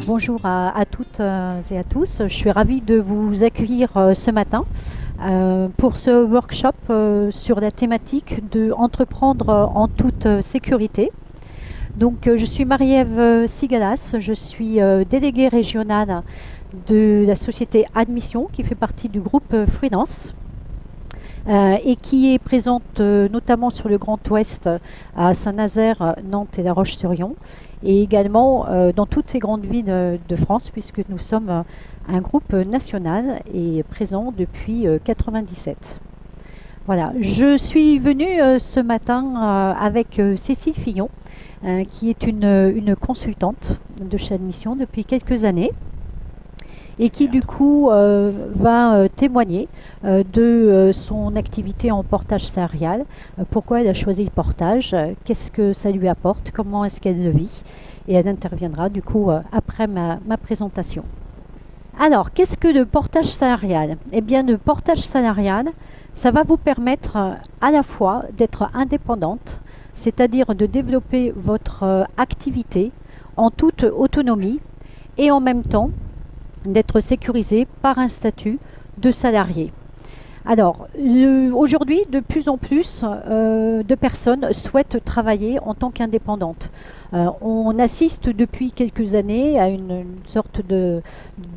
Bonjour à toutes et à tous. Je suis ravie de vous accueillir ce matin pour ce workshop sur la thématique de entreprendre en toute sécurité. Donc, je suis Marie-Ève Sigalas, je suis déléguée régionale de la société Admission qui fait partie du groupe Freelance. Et qui est présente notamment sur le Grand Ouest, à Saint-Nazaire, Nantes et La Roche-sur-Yon, et également dans toutes les grandes villes de France, puisque nous sommes un groupe national et présent depuis 1997. Voilà, je suis venue ce matin avec Cécile Fillon, qui est une consultante de chez Admission depuis quelques années, et qui du coup va témoigner de son activité en portage salarial, pourquoi elle a choisi le portage, qu'est-ce que ça lui apporte, comment est-ce qu'elle le vit, et elle interviendra du coup après ma présentation. Alors, qu'est-ce que le portage salarial? Eh bien, le portage salarial, ça va vous permettre à la fois d'être indépendante, c'est-à-dire de développer votre activité en toute autonomie, et en même temps d'être sécurisé par un statut de salarié. Alors, aujourd'hui, de plus en plus de personnes souhaitent travailler en tant qu'indépendantes. On assiste depuis quelques années à une sorte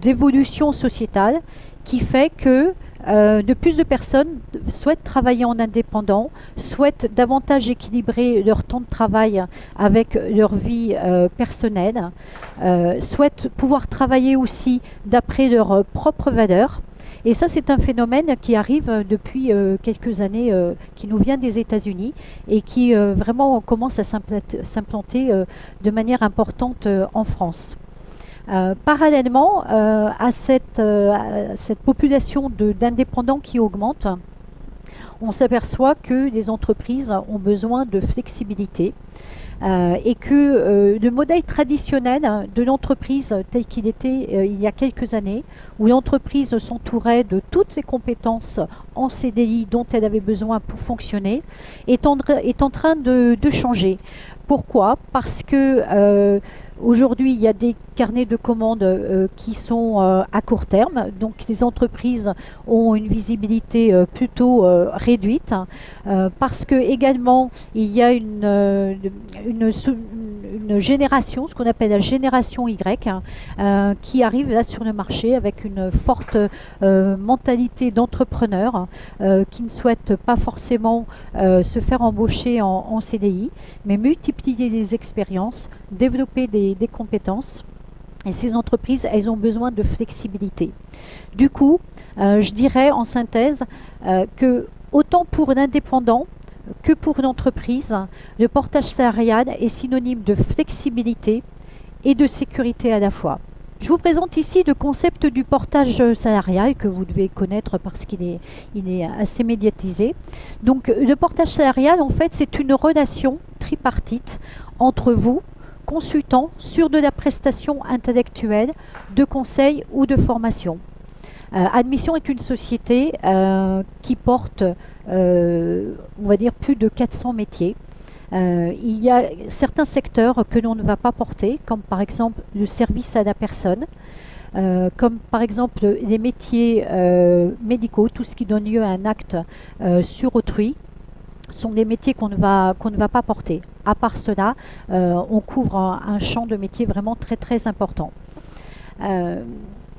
d'évolution sociétale qui fait que de plus de personnes souhaitent travailler en indépendant, souhaitent davantage équilibrer leur temps de travail avec leur vie personnelle, souhaitent pouvoir travailler aussi d'après leurs propres valeurs. Et ça, c'est un phénomène qui arrive depuis quelques années, qui nous vient des États-Unis et qui vraiment commence à s'implanter de manière importante en France. Parallèlement à cette population d'indépendants qui augmente, on s'aperçoit que les entreprises ont besoin de flexibilité et que le modèle traditionnel de l'entreprise tel qu'il était il y a quelques années, où l'entreprise s'entourait de toutes les compétences en CDI dont elle avait besoin pour fonctionner, est en train de changer. Pourquoi? Parce que aujourd'hui, il y a des carnets de commandes qui sont à court terme, donc les entreprises ont une visibilité plutôt réduite, parce que également il y a une génération, ce qu'on appelle la génération Y, qui arrive là sur le marché avec une forte mentalité d'entrepreneur, qui ne souhaite pas forcément se faire embaucher en CDI, mais multiplier les expériences, développer des compétences. Et ces entreprises, elles ont besoin de flexibilité. Du coup, je dirais en synthèse que autant pour l'indépendant que pour l'entreprise, le portage salarial est synonyme de flexibilité et de sécurité à la fois. Je vous présente ici le concept du portage salarial que vous devez connaître parce qu'il est assez médiatisé. Donc le portage salarial, en fait, c'est une relation tripartite entre vous, consultant, sur de la prestation intellectuelle, de conseil ou de formation. Admission est une société qui porte, on va dire, plus de 400 métiers. Il y a certains secteurs que l'on ne va pas porter, comme par exemple le service à la personne, comme par exemple les métiers médicaux, tout ce qui donne lieu à un acte sur autrui, sont des métiers qu'on ne va pas porter. À part cela, on couvre un champ de métiers vraiment très très important.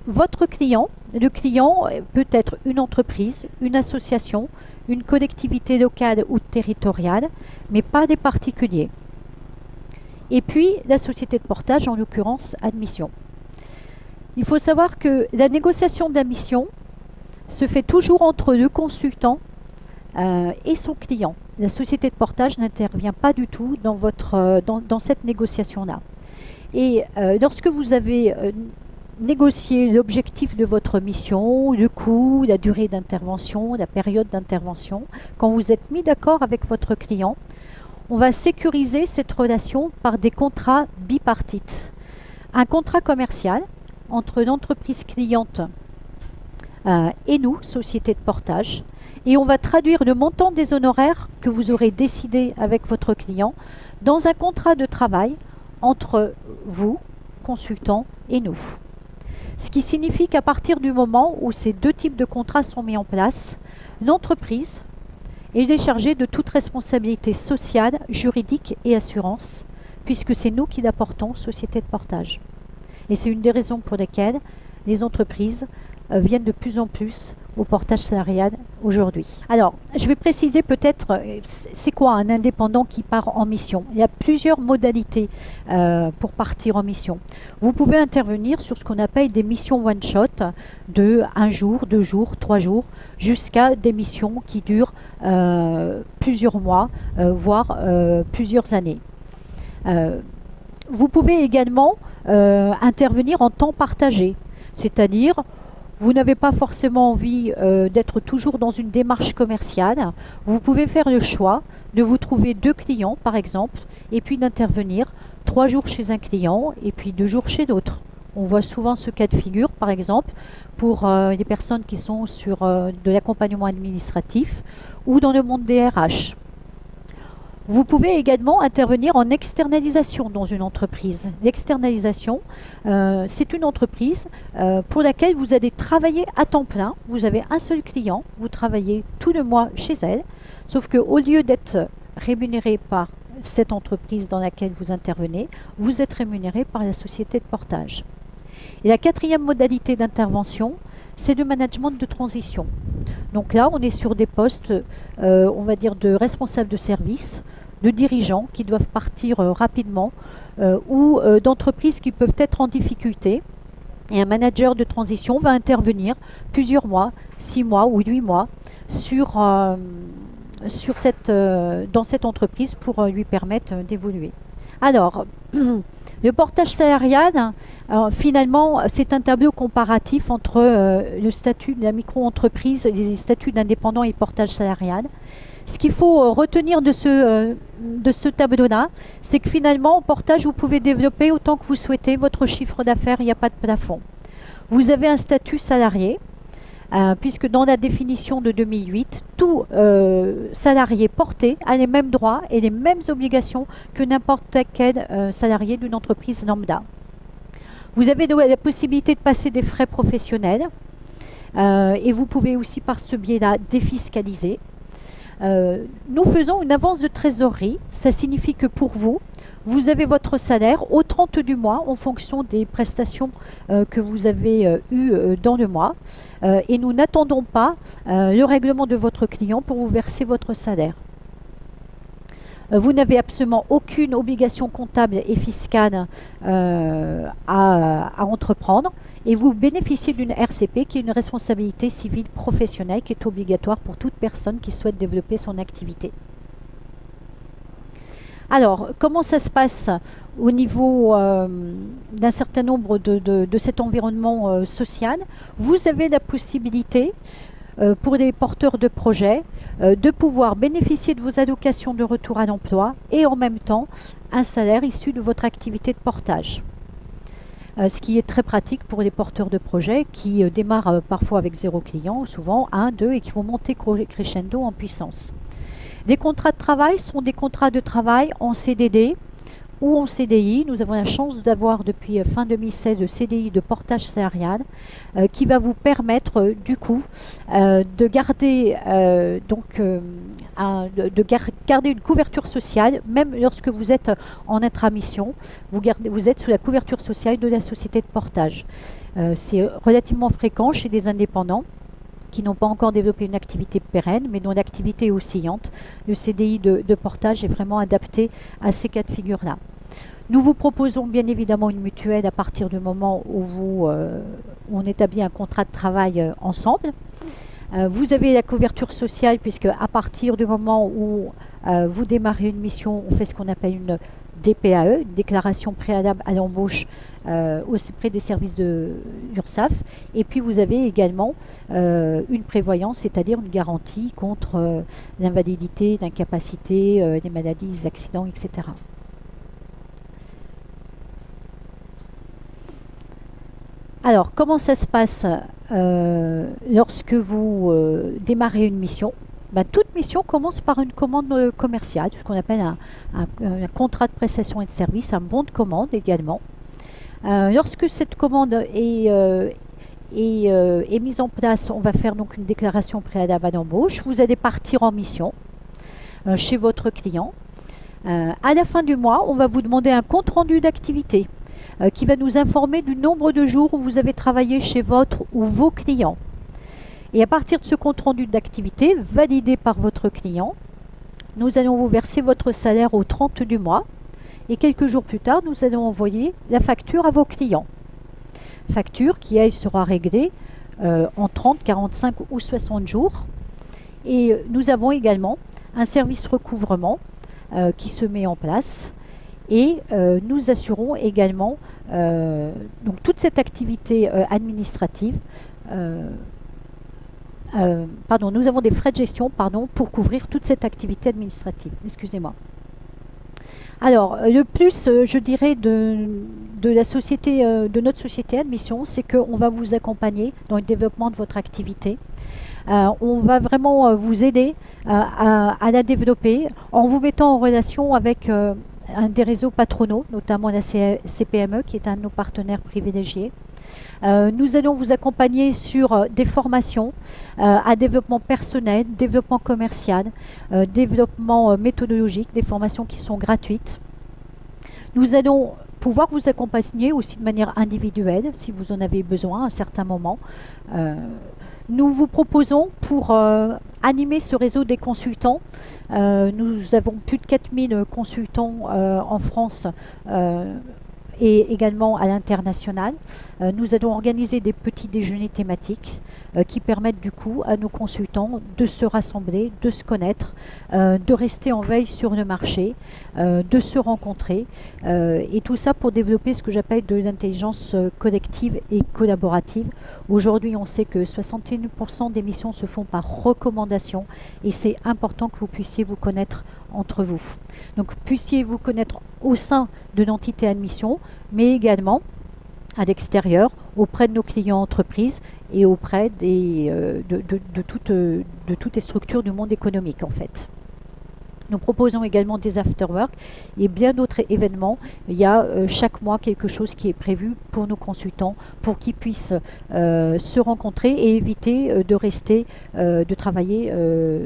Votre client, le client peut être une entreprise, une association, une collectivité locale ou territoriale, mais pas des particuliers. Et puis, la société de portage, en l'occurrence, Admission. Il faut savoir que la négociation d'admission se fait toujours entre le consultant et son client. La société de portage n'intervient pas du tout dans cette négociation-là. Et lorsque vous avez négocié l'objectif de votre mission, le coût, la durée d'intervention, la période d'intervention, quand vous êtes mis d'accord avec votre client, on va sécuriser cette relation par des contrats bipartites. Un contrat commercial entre l'entreprise cliente et nous, société de portage. Et on va traduire le montant des honoraires que vous aurez décidé avec votre client dans un contrat de travail entre vous, consultant, et nous. Ce qui signifie qu'à partir du moment où ces deux types de contrats sont mis en place, l'entreprise est déchargée de toute responsabilité sociale, juridique et assurance, puisque c'est nous qui l'apportons, société de portage. Et c'est une des raisons pour lesquelles les entreprises viennent de plus en plus au portage salarial aujourd'hui. Alors, je vais préciser peut-être, c'est quoi un indépendant qui part en mission? Il y a plusieurs modalités pour partir en mission. Vous pouvez intervenir sur ce qu'on appelle des missions one-shot de 1 jour, 2 jours, 3 jours, jusqu'à des missions qui durent plusieurs mois, voire plusieurs années. Vous pouvez également intervenir en temps partagé, c'est-à-dire vous n'avez pas forcément envie d'être toujours dans une démarche commerciale. Vous pouvez faire le choix de vous trouver 2 clients, par exemple, et puis d'intervenir 3 jours chez un client et puis 2 jours chez d'autres. On voit souvent ce cas de figure, par exemple, pour les personnes qui sont sur de l'accompagnement administratif ou dans le monde des RH. Vous pouvez également intervenir en externalisation dans une entreprise. L'externalisation, c'est une entreprise pour laquelle vous allez travailler à temps plein. Vous avez un seul client, vous travaillez tout le mois chez elle, sauf qu'au lieu d'être rémunéré par cette entreprise dans laquelle vous intervenez, vous êtes rémunéré par la société de portage. Et la 4e modalité d'intervention, c'est le management de transition. Donc là, on est sur des postes, on va dire, de responsables de service, de dirigeants qui doivent partir rapidement ou d'entreprises qui peuvent être en difficulté. Et un manager de transition va intervenir plusieurs mois, 6 mois ou 8 mois dans cette entreprise pour lui permettre d'évoluer. Alors, le portage salarial, finalement, c'est un tableau comparatif entre le statut de la micro-entreprise, les statuts d'indépendant et portage salarial. Ce qu'il faut retenir de ce tableau-là, c'est que finalement, en portage, vous pouvez développer autant que vous souhaitez votre chiffre d'affaires, il n'y a pas de plafond. Vous avez un statut salarié, puisque dans la définition de 2008, tout salarié porté a les mêmes droits et les mêmes obligations que n'importe quel salarié d'une entreprise lambda. Vous avez la possibilité de passer des frais professionnels et vous pouvez aussi par ce biais-là défiscaliser. Nous faisons une avance de trésorerie. Ça signifie que pour vous, vous avez votre salaire au 30 du mois en fonction des prestations que vous avez eues dans le mois. Et nous n'attendons pas le règlement de votre client pour vous verser votre salaire. Vous n'avez absolument aucune obligation comptable et fiscale à entreprendre et vous bénéficiez d'une RCP qui est une responsabilité civile professionnelle qui est obligatoire pour toute personne qui souhaite développer son activité. Alors, comment ça se passe au niveau d'un certain nombre de cet environnement social? Vous avez la possibilité pour les porteurs de projets, de pouvoir bénéficier de vos allocations de retour à l'emploi et en même temps un salaire issu de votre activité de portage. Ce qui est très pratique pour les porteurs de projets qui démarrent parfois avec 0 client, souvent 1, 2 et qui vont monter crescendo en puissance. Les contrats de travail sont des contrats de travail en CDD ou en CDI. Nous avons la chance d'avoir depuis fin 2016 le CDI de portage salarial qui va vous permettre du coup de garder garder une couverture sociale même lorsque vous êtes en intramission. Vous êtes sous la couverture sociale de la société de portage. C'est relativement fréquent chez des indépendants qui n'ont pas encore développé une activité pérenne, mais dont l'activité est oscillante. Le CDI de portage est vraiment adapté à ces cas de figure-là. Nous vous proposons bien évidemment une mutuelle à partir du moment où on établit un contrat de travail ensemble. Vous avez la couverture sociale puisque à partir du moment où vous démarrez une mission, on fait ce qu'on appelle une DPAE, une déclaration préalable à l'embauche auprès des services de l'URSSAF. Et puis vous avez également une prévoyance, c'est-à-dire une garantie contre l'invalidité, l'incapacité, les maladies, les accidents, etc. Alors, comment ça se passe lorsque vous démarrez une mission? Ben, toute mission commence par une commande commerciale, ce qu'on appelle un contrat de prestation et de service, un bon de commande également. Lorsque cette commande est mise en place, on va faire donc une déclaration préalable d'embauche. Vous allez partir en mission chez votre client. À la fin du mois, on va vous demander un compte-rendu d'activité qui va nous informer du nombre de jours où vous avez travaillé chez votre ou vos clients. Et à partir de ce compte-rendu d'activité validé par votre client, nous allons vous verser votre salaire au 30 du mois. Et quelques jours plus tard, nous allons envoyer la facture à vos clients. Facture qui, elle, sera réglée en 30, 45 ou 60 jours. Et nous avons également un service recouvrement qui se met en place. Et nous assurons également donc toute cette activité administrative. Nous avons des frais de gestion pour couvrir toute cette activité administrative. Excusez-moi. Alors, le plus, je dirais, de la société, de notre société Admission, c'est qu'on va vous accompagner dans le développement de votre activité. On va vraiment vous aider à la développer en vous mettant en relation avec un des réseaux patronaux, notamment la CPME, qui est un de nos partenaires privilégiés. Nous allons vous accompagner sur des formations à développement personnel, développement commercial, développement méthodologique, des formations qui sont gratuites. Nous allons pouvoir vous accompagner aussi de manière individuelle si vous en avez besoin à un certain moment. Nous vous proposons pour animer ce réseau des consultants, nous avons plus de 4000 consultants en France et également à l'international. Nous allons organiser des petits déjeuners thématiques qui permettent du coup à nos consultants de se rassembler, de se connaître, de rester en veille sur le marché, de se rencontrer et tout ça pour développer ce que j'appelle de l'intelligence collective et collaborative. Aujourd'hui, on sait que 61% des missions se font par recommandation et c'est important que vous puissiez vous connaître entre vous. Donc, puissiez vous connaître au sein de l'entité Admission, mais également à l'extérieur, auprès de nos clients entreprises et auprès de toutes les structures du monde économique en fait. Nous proposons également des after-work et bien d'autres événements. Il y a chaque mois quelque chose qui est prévu pour nos consultants pour qu'ils puissent se rencontrer et éviter de rester, de travailler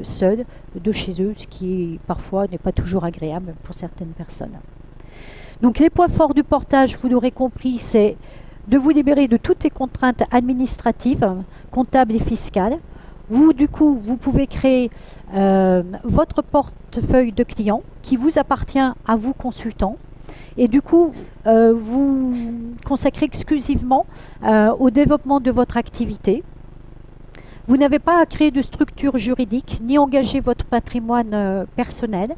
seuls de chez eux, ce qui parfois n'est pas toujours agréable pour certaines personnes. Donc les points forts du portage, vous l'aurez compris, c'est de vous libérer de toutes les contraintes administratives, comptables et fiscales. Vous, du coup, vous pouvez créer votre portefeuille de clients qui vous appartient à vous, consultants. Et du coup, vous consacrez exclusivement au développement de votre activité. Vous n'avez pas à créer de structure juridique ni engager votre patrimoine personnel.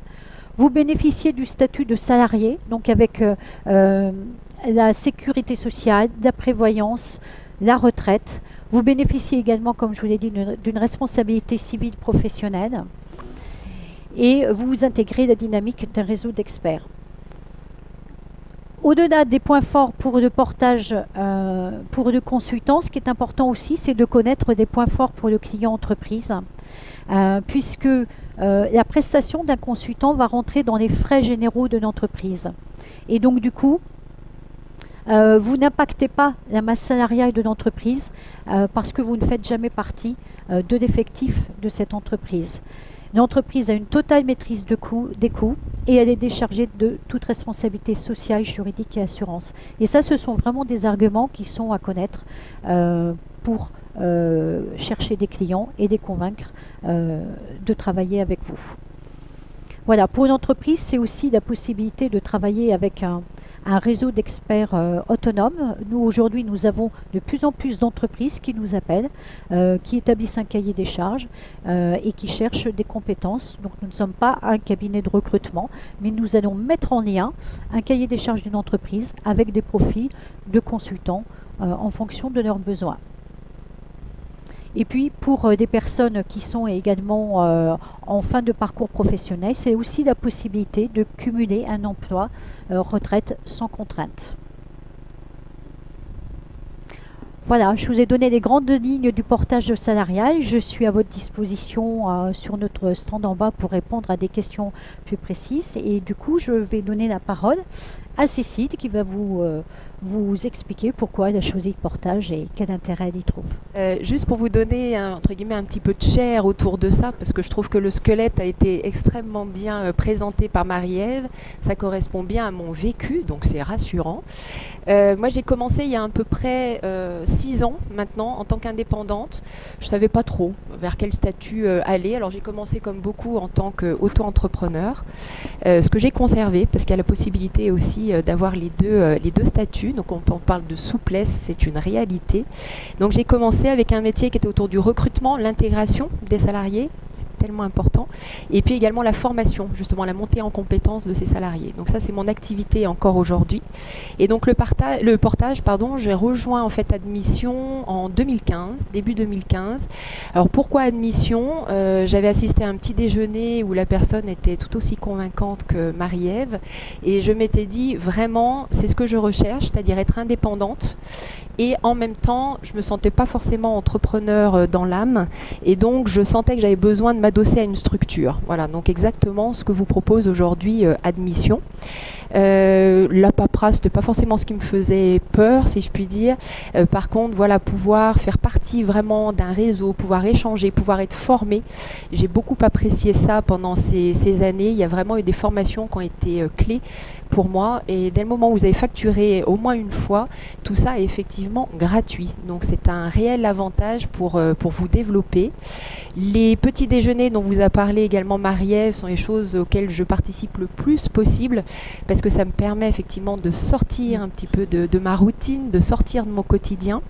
Vous bénéficiez du statut de salarié, donc avec la sécurité sociale, la prévoyance, la retraite. Vous bénéficiez également, comme je vous l'ai dit, d'une responsabilité civile professionnelle et vous intégrez la dynamique d'un réseau d'experts. Au-delà des points forts pour le portage, pour le consultant, ce qui est important aussi, c'est de connaître des points forts pour le client entreprise, puisque la prestation d'un consultant va rentrer dans les frais généraux de l'entreprise. Et donc, du coup, vous n'impactez pas la masse salariale de l'entreprise parce que vous ne faites jamais partie de l'effectif de cette entreprise. L'entreprise a une totale maîtrise des coûts et elle est déchargée de toute responsabilité sociale, juridique et assurance. Et ça, ce sont vraiment des arguments qui sont à connaître pour chercher des clients et les convaincre de travailler avec vous. Voilà, pour une entreprise, c'est aussi la possibilité de travailler avec un réseau d'experts autonomes. Nous, aujourd'hui, nous avons de plus en plus d'entreprises qui nous appellent, qui établissent un cahier des charges et qui cherchent des compétences. Donc, nous ne sommes pas un cabinet de recrutement, mais nous allons mettre en lien un cahier des charges d'une entreprise avec des profils de consultants en fonction de leurs besoins. Et puis, pour des personnes qui sont également en fin de parcours professionnel, c'est aussi la possibilité de cumuler un emploi retraite sans contrainte. Voilà, je vous ai donné les grandes lignes du portage salarial. Je suis à votre disposition sur notre stand en bas pour répondre à des questions plus précises. Et du coup, je vais donner la parole à Cécile qui va vous expliquer pourquoi elle a choisi le portage et quel intérêt elle y trouve. Juste pour vous donner entre guillemets un petit peu de chair autour de ça, parce que je trouve que le squelette a été extrêmement bien présenté par Marie-Ève, ça correspond bien à mon vécu, donc c'est rassurant. Moi j'ai commencé il y a à peu près 6 ans maintenant en tant qu'indépendante. Je ne savais pas trop vers quel statut aller, alors j'ai commencé comme beaucoup en tant qu'auto-entrepreneur, ce que j'ai conservé parce qu'il y a la possibilité aussi d'avoir les deux statuts, donc on parle de souplesse, c'est une réalité. Donc j'ai commencé avec un métier qui était autour du recrutement, l'intégration des salariés, c'est tellement important, et puis également la formation, justement la montée en compétences de ces salariés. Donc ça c'est mon activité encore aujourd'hui. Et donc le portage, j'ai rejoint en fait Admission en 2015, début 2015. Alors pourquoi Admission? J'avais assisté à un petit déjeuner où la personne était tout aussi convaincante que Marie-Ève, et je m'étais dit vraiment c'est ce que je recherche, c'est-à-dire être indépendante. Et en même temps, je ne me sentais pas forcément entrepreneur dans l'âme. Et donc, je sentais que j'avais besoin de m'adosser à une structure. Voilà, donc exactement ce que vous propose aujourd'hui Admission. La paperasse, c'était pas forcément ce qui me faisait peur, si je puis dire. Par contre, voilà, pouvoir faire partie vraiment d'un réseau, pouvoir échanger, pouvoir être formé. J'ai beaucoup apprécié ça pendant ces années. Il y a vraiment eu des formations qui ont été clés pour moi. Et dès le moment où vous avez facturé au moins une fois, tout ça est effectivement gratuit. Donc c'est un réel avantage pour vous développer. Les petits déjeuners dont vous a parlé également Marie-Ève sont les choses auxquelles je participe le plus possible parce que ça me permet effectivement de sortir un petit peu de ma routine, de sortir de mon quotidien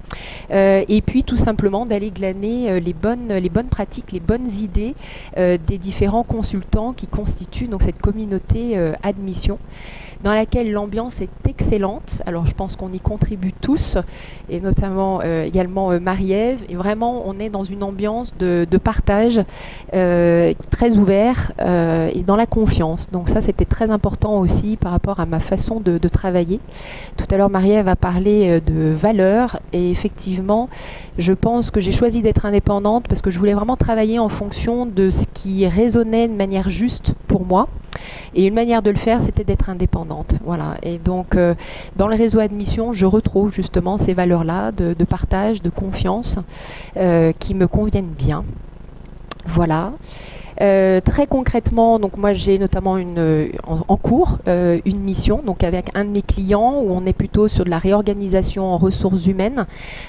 et puis tout simplement d'aller glaner les bonnes pratiques, les bonnes idées des différents consultants qui constituent donc cette communauté Admission, dans laquelle l'ambiance est excellente. Alors je pense qu'on y contribue tous, et notamment également Marie-Ève. Et vraiment, on est dans une ambiance de partage très ouvert et dans la confiance. Donc ça, c'était très important aussi par rapport à ma façon de travailler. Tout à l'heure, Marie-Ève a parlé de valeurs. Et effectivement, je pense que j'ai choisi d'être indépendante parce que je voulais vraiment travailler en fonction de ce qui résonnait de manière juste pour moi. Et une manière de le faire, c'était d'être indépendante. Voilà. Et donc, dans le réseau Admission, je retrouve justement ces valeurs-là de partage, de confiance, qui me conviennent bien. Voilà. Très concrètement, donc moi j'ai notamment en cours une mission donc avec un de mes clients où on est plutôt sur de la réorganisation en ressources humaines.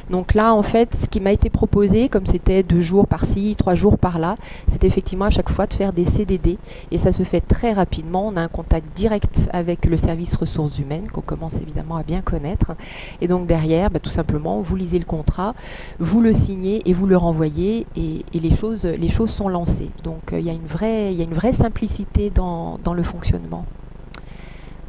Donc là en fait ce qui m'a été proposé, comme c'était 2 jours par-ci, 3 jours par-là, c'est effectivement à chaque fois de faire des CDD et ça se fait très rapidement. On a un contact direct avec le service ressources humaines qu'on commence évidemment à bien connaître et donc derrière tout simplement vous lisez le contrat, vous le signez et vous le renvoyez et les choses sont lancées. Donc il y a une vraie simplicité dans le fonctionnement.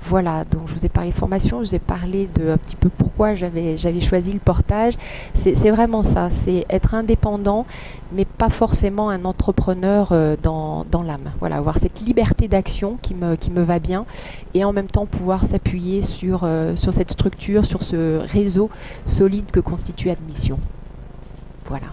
Voilà, donc je vous ai parlé formation, je vous ai parlé de un petit peu pourquoi j'avais choisi le portage. C'est vraiment ça, c'est être indépendant, mais pas forcément un entrepreneur dans l'âme. Voilà, avoir cette liberté d'action qui me va bien et en même temps pouvoir s'appuyer sur cette structure, sur ce réseau solide que constitue Admission. Voilà.